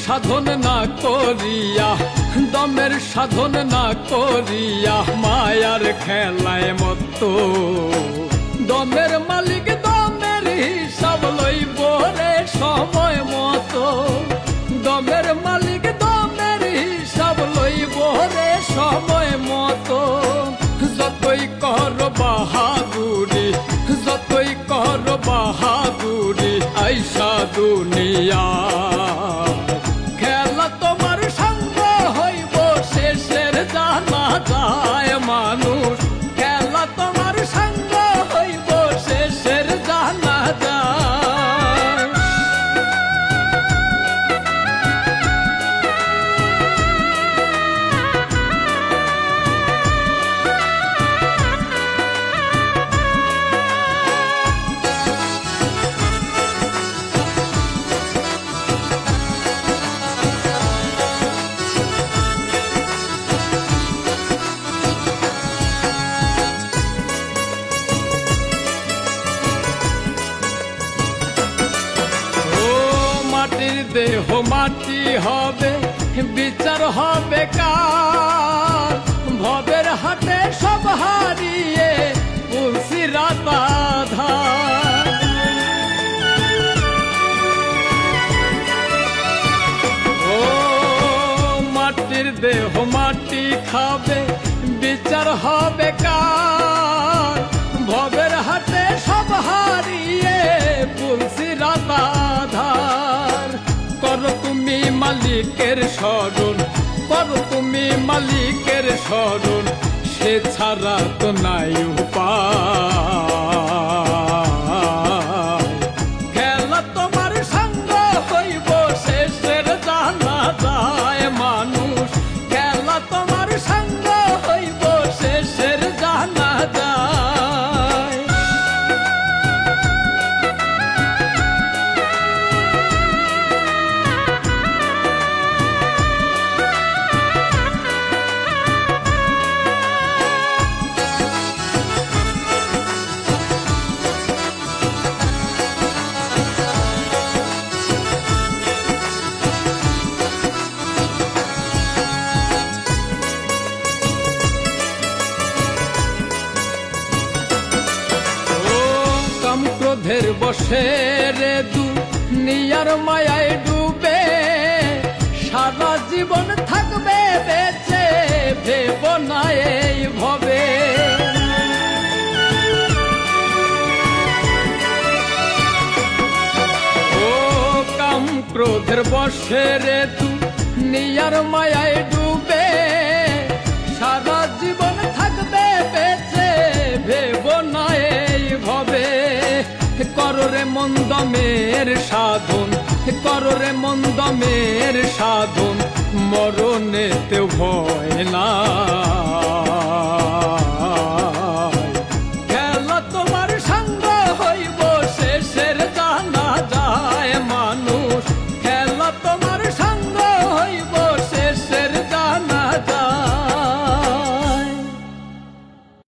সাধন না করিয়া, দমের সাধন না করিয়া মায়ার খেলায় মত্ত। দমের মালিক দমের হিসাব লইব রে সময় মতো। দমের মালিক দমের হিসাব লইব রে সময় মতো। যতই কর বাহাদুরি, যতই কর বাহাদুরি আইসা দুনিয়া, খেলা তোমার সঙ্গ হইব শেষের জানা যায় মানুষ। খেলা তোমার সঙ্গ হইব শেষের জানা যায়। দেহ মাটি হবে, বিচার হবে কার। ভবের হাটে সব হারিয়ে তুলসী রাতাধার। ও মাটির দেহ মাটি খাবে, বিচার হবে কার। ভবের হাটে সব হারিয়ে তুলসী রাতাধার। করো তুমি মালিকের স্মরণ, করো তুমি মালিকের স্মরণ, সে ছাড়া তো নাই উপায়। খেলা তোমার সঙ্গ হইব শেষের জানা যায় মানুষ। খেলা তোমার সঙ্গ হইব শেষের জানা যায়। ক্রোধের বশে রে দুনিয়ার মায়ায় ডুবে, সারা জীবন থাকবে বেঁচে ভেব না এই ভবে। ও কাম ক্রোধের বশে রে দুনিয়ার মায়ায় ডুবে, সারা জীবন থাকবে বেঁচে ভেব না এই ভবে। কররে মন্দমের সাধন, কররে মন্দমের সাধন, মরণেতেও ভয় না।